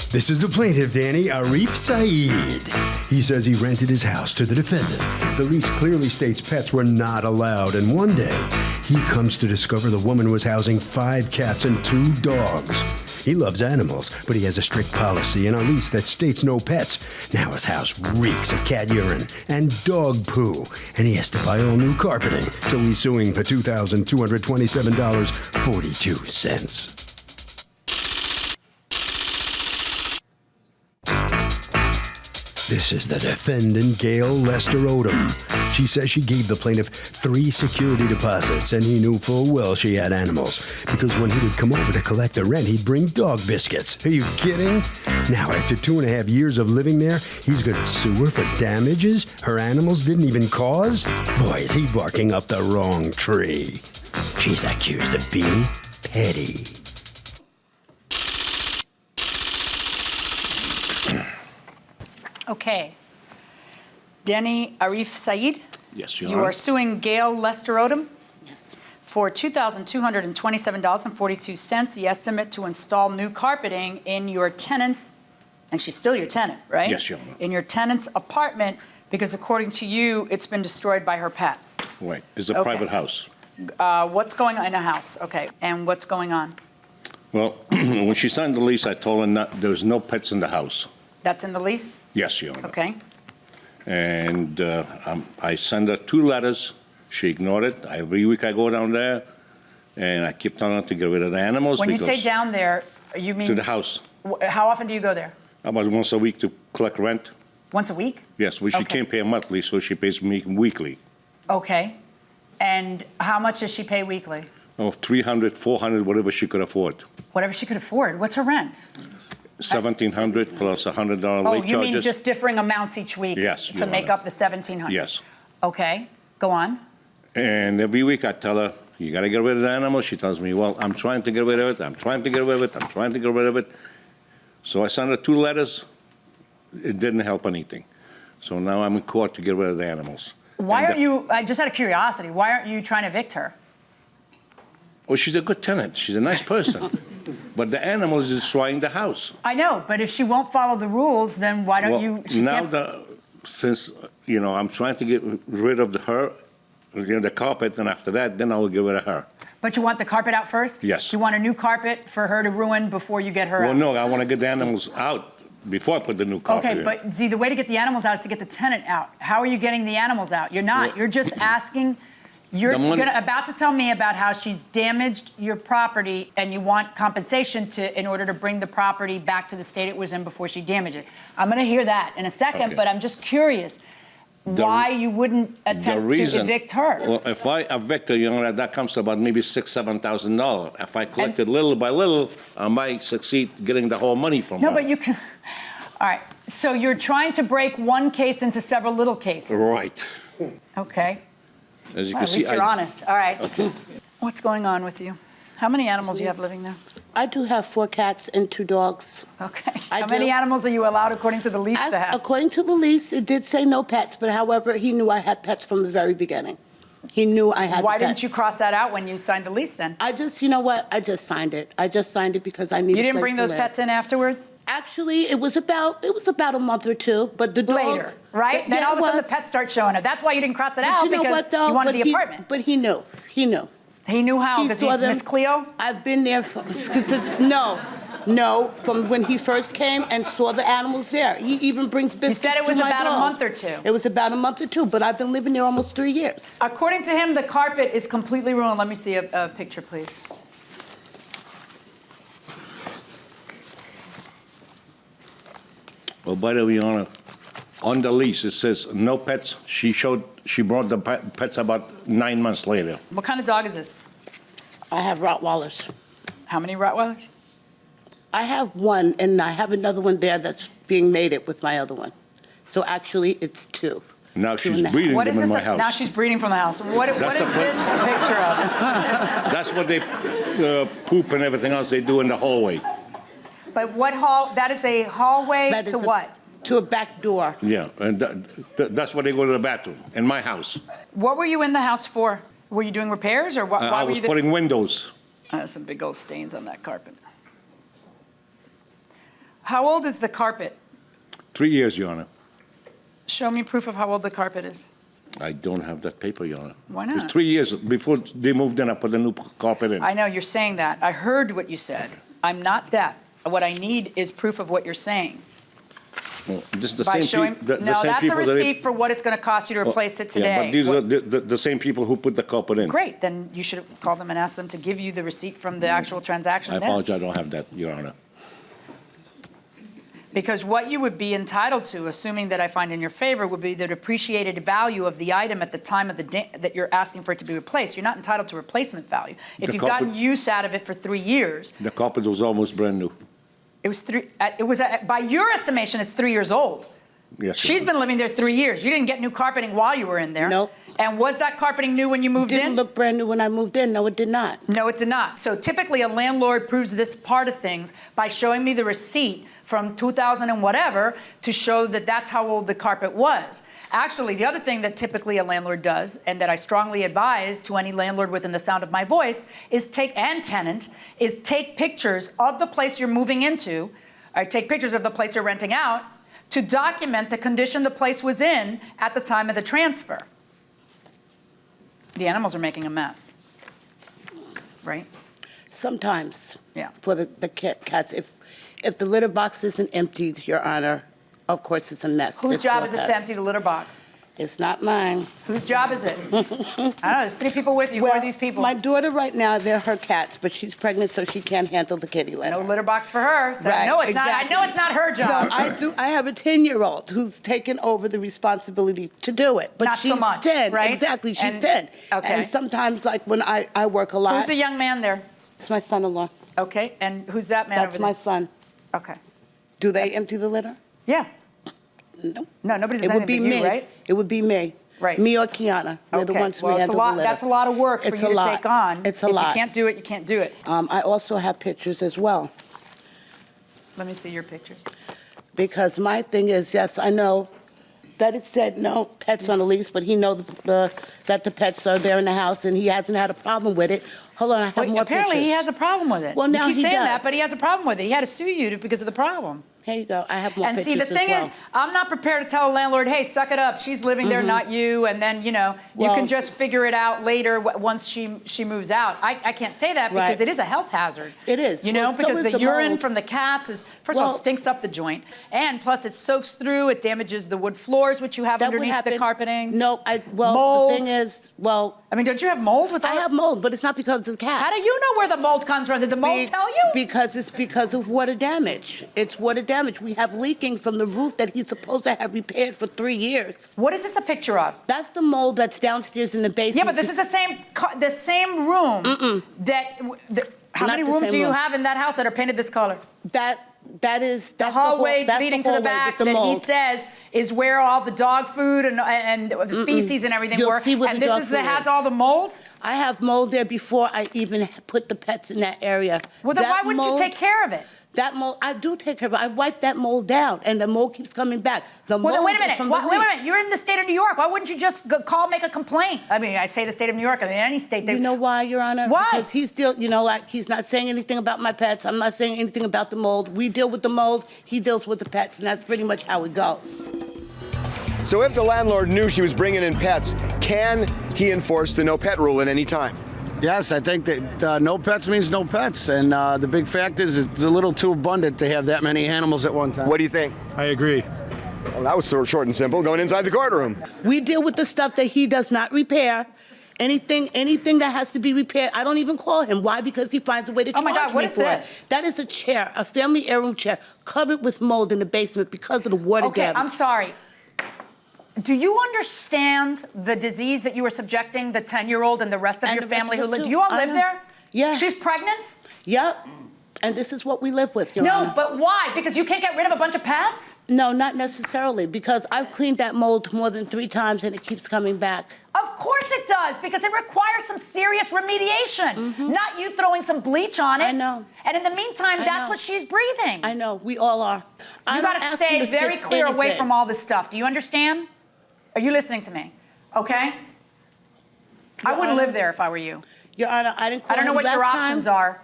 This is the plaintiff, Danny Arif Saeed. He says he rented his house to the defendant. The lease clearly states pets were not allowed, and one day, he comes to discover the woman was housing 5 cats and 2 dogs. He loves animals, but he has a strict policy and a lease that states no pets. Now his house reeks of cat urine and dog poo, and he has to buy all new carpeting, so he's suing for $2,227.42. This is the defendant, Gail Lester Odom. She says she gave the plaintiff 3 security deposits, and he knew full well she had animals, because when he would come over to collect the rent, he'd bring dog biscuits. Are you kidding? Now, after 2.5 years of living there, he's going to sue her for damages her animals didn't even cause? Boy, is he barking up the wrong tree. She's accused of being petty. Okay. Danny Arif Saeed? Yes, Your You Honor. are suing Gail Lester Odom? Yes. For $2,227.42, the estimate to install new carpeting in your tenant's, and she's still your tenant, right? Yes, Your Honor. In your tenant's apartment, because according to you, it's been destroyed by her pets. Right. It's a Okay. private house. What's going on in a house? Okay. And what's going on? Well, when she signed the lease, I told her there's no pets in the house. That's in the lease? Yes, Your Honor. Okay. And I sent her 2 letters. She ignored it. Every week I go down there, and I keep telling her to get rid of the animals. When you say because- down there, you mean? To the house. How often do you go there? About once a week to collect rent. Once a week? Yes, well, she Okay. can't pay monthly, so she pays me weekly. Okay. And how much does she pay weekly? Of 300, 400, whatever she could afford. Whatever she could afford. What's her rent? 1,700 plus $100 Oh, late you mean charges. just differing amounts each week? Yes, To Your make Honor. up the 1,700? Yes. Okay, go on. And every week I tell her, you got to get rid of the animal. She tells me, well, I'm trying to get rid of it. I'm trying to get rid of it. I'm trying to get rid of it. So I sent her 2 letters. It didn't help anything. So now I'm in court to get rid of the animals. Why And aren't you, just out of curiosity, why aren't you trying to evict her? Well, she's a good tenant. She's a nice person. But the animal is destroying the house. I know, but if she won't follow the rules, then why don't you? She now can't- since, I'm trying to get rid of the carpet, and after that, then I'll get rid of her. But you want the carpet out first? Yes. You want a new carpet for her to ruin before you get her Well, out? no, I want to get the animals out before I put the new carpet Okay, in. but see, the way to get the animals out is to get the tenant out. How are you getting the animals out? You're not. Well, You're just asking. You're The money- about to tell me about how she's damaged your property and you want compensation in order to bring the property back to the state it was in before she damaged it. I'm going to hear that in a second, Okay. but I'm just curious why you wouldn't attempt to evict her. Well, if I evict her, that comes to about maybe $6,000, $7,000. If I collect it little by little, I might succeed getting the whole money from her. No, but you can. All right. So you're trying to break one case into several little cases. Right. Okay. As you Well, can at see, least you're honest. All right. What's going on with you? How many animals do you have living there? I do have 4 cats and 2 dogs. Okay. I How many do. animals are you allowed according to the lease to have? According to the lease, it did say no pets, but however, he knew I had pets from the very beginning. He knew I had Why pets. didn't you cross that out when you signed the lease then? You know what? I just signed it. I just signed it because I needed You a didn't place bring to those live. pets in afterwards? Actually, it was about a month or 2, but the dog... Later, right? Then Yeah, all of a it sudden was. the pets start showing up. That's why you didn't cross it But out you know because what, though? you wanted But the apartment. But he knew. He knew. He knew how He because saw he's them. Miss Cleo? I've been there no, from when he first came and saw the animals there. He even brings biscuits said it was to my about a dogs. month or 2. It was about a month or 2, but I've been living there almost 3 years. According to him, the carpet is completely ruined. Let me see a picture, please. Well, by the way, Your Honor, on the lease, it says no pets. She brought the pets about 9 months later. What kind of dog is this? I have Rottweilers. How many Rottweilers? I have 1, and I have another one there that's being mated with my other one. So actually, it's 2. Now 2 she's and a half. breeding What them is in this? my house. Now she's breeding from the house. What is That's this a picture of? That's what they poop and everything else they do in the hallway. But what hall? That is a hallway That is to what? To a back door. Yeah, and that's why they go to the bathroom, in my house. What were you in the house for? Were you doing repairs or what? I were was you putting windows. Some big old stains on that carpet. How old is the carpet? 3 years, Your Honor. Show me proof of how old the carpet is. I don't have that paper, Your Honor. Why not? It's 3 years before they moved in, I put the new carpet in. I know you're saying that. I heard what you said. I'm not deaf. What I need is proof of what you're saying. Well, this is the By same showing, people. no, that's a receipt for what it's going to cost you to replace it today. Yeah, but these are the same people who put the carpet in. Great, then you should call them and ask them to give you the receipt from the actual transaction I then. apologize, I don't have that, Your Honor. Because what you would be entitled to, assuming that I find in your favor, would be the depreciated value of the item at the time of the that you're asking for it to be replaced. You're not entitled to replacement value. If you've gotten use out of it for 3 years. The carpet was almost brand new. It was by your estimation, it's 3 years old. Yes. She's been living there 3 years. You didn't get new carpeting while you were in there. Nope. And was that carpeting new when you moved in? Didn't look brand new when I moved in. No, it did not. No, it did not. So typically a landlord proves this part of things by showing me the receipt from 2000 and whatever to show that that's how old the carpet was. Actually, the other thing that typically a landlord does, and that I strongly advise to any landlord within the sound of my voice, is take pictures of the place you're moving into, or take pictures of the place you're renting out, to document the condition the place was in at the time of the transfer. The animals are making a mess, right? Sometimes. Yeah. For the cats. If the litter box isn't emptied, Your Honor, of course it's a mess. Whose It's job for is it to pets. empty the litter box? It's not mine. Whose job is it? I don't know, there's 3 people with you. Who are these people? My daughter right now, they're her cats, but she's pregnant, so she can't handle the kitty litter. No litter box for her. So Right, no, it's exactly. not. I know it's not her job. So I have a 10-year-old who's taken over the responsibility to do it. But Not so she's much, 10. right? Exactly, she's And- 10. okay. And sometimes, like, when I work a lot. Who's the young man there? It's my son-in-law. Okay, and who's that man That's over my there? son. Okay. Do they empty the litter? Yeah. No. No, nobody does It would be anything but me. you, right? It would be me. Right. Me or Kiana. We're the Okay. ones who Well, handle the litter. that's a lot of work It's for you a to lot. take on. It's a If lot. you can't do it, you can't do it. I also have pictures as well. Let me see your pictures. Because my thing is, yes, I know that it said no pets on the lease, but he knows that the pets are there in the house, and he hasn't had a problem with it. Hold on, I have Wait, more apparently pictures. he has a problem with it. Well, now you keep he saying does. that, but he has a problem with it. He had to sue you because of the problem. Here you go. I have more And pictures see, the thing as well. is, I'm not prepared to tell a landlord, hey, suck it up. She's living there, not you. And then, you Well- can just figure it out later once she moves out. I can't say that because Right. it is a health hazard. It is. Well, so because is the the urine mold. from the cats is, first of all, Well- stinks up the joint. And plus it soaks through, it damages the wood floors, which you have That would underneath the happen. carpeting. No, Mold. the thing is, I mean, don't you have mold with all I have mold, but it's not because of the cats. How do you know where the mold comes from? Did the mold tell you? Because it's because of water damage. It's water damage. We have leaking from the roof that he's supposed to have repaired for 3 years. What is this a picture of? That's the mold that's downstairs in the basement. Yeah, but this is the same room how Not many the rooms same do you room. have in that house that are painted this color? That's The hallway that's leading the to the hallway back with the that he mold. says is where all the dog food and the feces and everything You'll were. see where And the this dog is that food has is. all the mold? I have mold there before I even put the pets in that area. Well, then That why wouldn't mold- you take care of it? That mold, I do take care of it. I wipe that mold down, and the mold keeps coming back. The Well, then mold wait a is minute. from the Wait a minute. leaks. You're in the state of New York. Why wouldn't you just make a complaint? I mean, I say the state of New York. I mean, any state. You know why, Your Honor? Why? Because he's still, like, he's not saying anything about my pets. I'm not saying anything about the mold. We deal with the mold. He deals with the pets, and that's pretty much how it goes. So if the landlord knew she was bringing in pets, can he enforce the no pet rule at any time? Yes, I think that no pets means no pets, and the big fact is it's a little too abundant to have that many animals at one time. What do you think? I agree. Well, that was sort of short and simple, going inside the courtroom. We deal with the stuff that he does not repair. Anything that has to be repaired, I don't even call him. Why? Because he finds a way to Oh charge my God, what me is for this? it. That is a chair, a family heirloom chair, covered with mold in the basement because of the water Okay, damage. I'm sorry. Do you understand the disease that you were subjecting the 10-year-old and the rest of And your the rest family of who us live? too. Do you all I live know. there? Yeah. She's pregnant? Yep. And this is what we live with, Your No, Honor. but why? Because you can't get rid of a bunch of pets? No, not necessarily, because I've cleaned that mold more than 3 times and it keeps coming back. Of course it does, because it requires some serious remediation, not you throwing some bleach on it. I know. And in the meantime, I that's know. what she's breathing. I know, we all are. You got to stay very clear away from all this stuff. Do you understand? Are you listening to me? Okay? I wouldn't Honor- live there if I were you. Your Honor, I didn't call I don't know him what your last options time. are,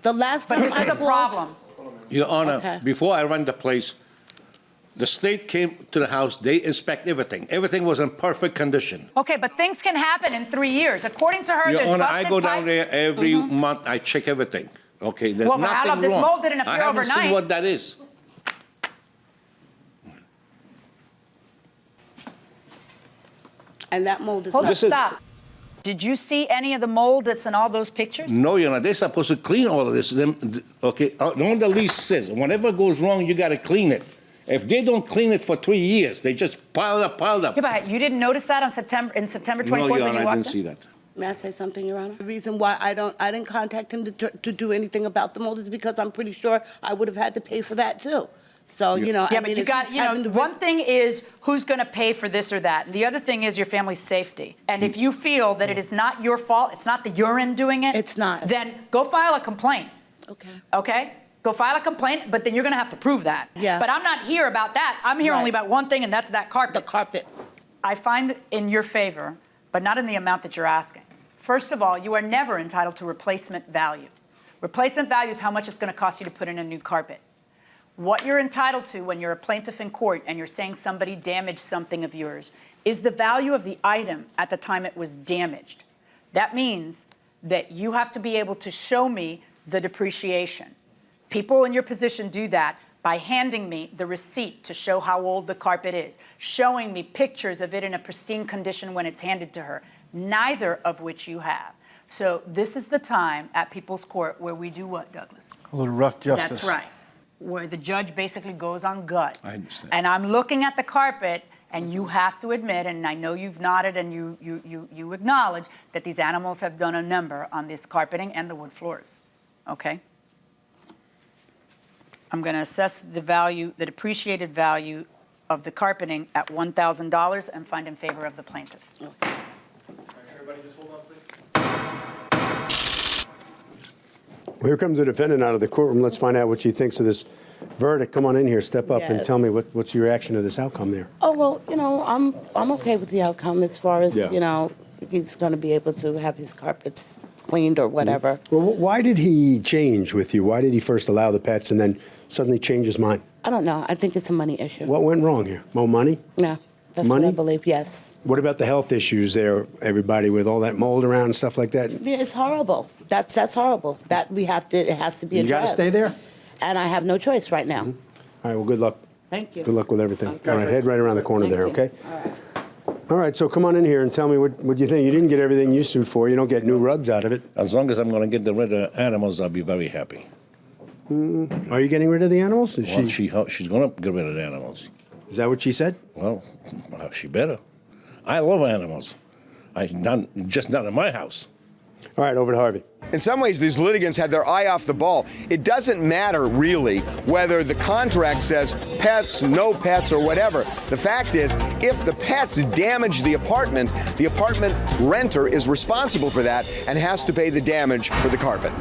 The last but time this I is a called- problem. Your Honor, Okay. before I run the place, the state came to the house, they inspect everything. Everything was in perfect condition. Okay, but things can happen in 3 years. According to her, Your there's Honor, busted I go down pipe. there every month, I check everything. Okay, there's Well, but how nothing about this wrong. mold didn't appear I haven't overnight? seen what that is. And that mold is Hold not. on, stop. Did you see any of the mold that's in all those pictures? No, Your Honor, they're supposed to clean all of this. Okay, on the lease says, whenever it goes wrong, you gotta clean it. If they don't clean it for 3 years, they just pile up. Yeah, but you didn't notice that on September 24th No, Your when Honor, you I walked didn't in? see that. May I say something, Your Honor? The reason why I didn't contact him to do anything about the mold is because I'm pretty sure I would have had to pay for that too. So, you know, Yeah, I but mean, you if got, he's you know, having to one thing is who's going to pay for this or that. And the other thing is your family's safety. And if you feel that it is not your fault, it's not the urine doing it. It's not. Then go file a complaint. Okay. Okay? Go file a complaint, but then you're going to have to prove that. Yeah. But I'm not here about that. I'm here Right. only about one thing, and that's that carpet. The carpet. I find it in your favor, but not in the amount that you're asking. First of all, you are never entitled to replacement value. Replacement value is how much it's going to cost you to put in a new carpet. What you're entitled to when you're a plaintiff in court and you're saying somebody damaged something of yours is the value of the item at the time it was damaged. That means that you have to be able to show me the depreciation. People in your position do that by handing me the receipt to show how old the carpet is, showing me pictures of it in a pristine condition when it's handed to her, neither of which you have. So this is the time at People's Court where we do what, Douglas? A little rough justice. That's right. Where the judge basically goes on gut. I understand. And I'm looking at the carpet, and you have to admit, and I know you've nodded and you acknowledge that these animals have done a number on this carpeting and the wood floors. Okay? I'm going to assess the value, the depreciated value of the carpeting at $1,000 and find in favor of the plaintiff. Everybody just hold on, please. Well, here comes the defendant out of the courtroom. Let's find out what she thinks of this verdict. Come on in here, step up and Yes. tell me what's your reaction to this outcome there. Oh, well, you know, I'm okay with the outcome as far as, Yeah. you know, he's going to be able to have his carpets cleaned or whatever. Well, why did he change with you? Why did he first allow the pets and then suddenly change his mind? I don't know. I think it's a money issue. What went wrong here? More money? Yeah, that's Money? what I believe, yes. What about the health issues there, everybody, with all that mold around and stuff like that? Yeah, it's horrible. That's horrible. That we have to, it has to be You addressed. gotta stay there? And I have no choice right now. All right, well, good luck. Thank you. Good luck with everything. Okay. All right, head right around the corner Thank there, you. okay? All right. All right, so come on in here and tell me what you think. You didn't get everything you sued for. You don't get new rugs out of it. As long as I'm gonna get rid of animals, I'll be very happy. Are you getting rid of the animals? Is Well, she, she's gonna get rid of the animals. is that what she said? Well, she better. I love animals. Just not in my house. All right, over to Harvey. In some ways, these litigants had their eye off the ball. It doesn't matter, really, whether the contract says pets, no pets, or whatever. The fact is, if the pets damage the apartment renter is responsible for that and has to pay the damage for the carpet.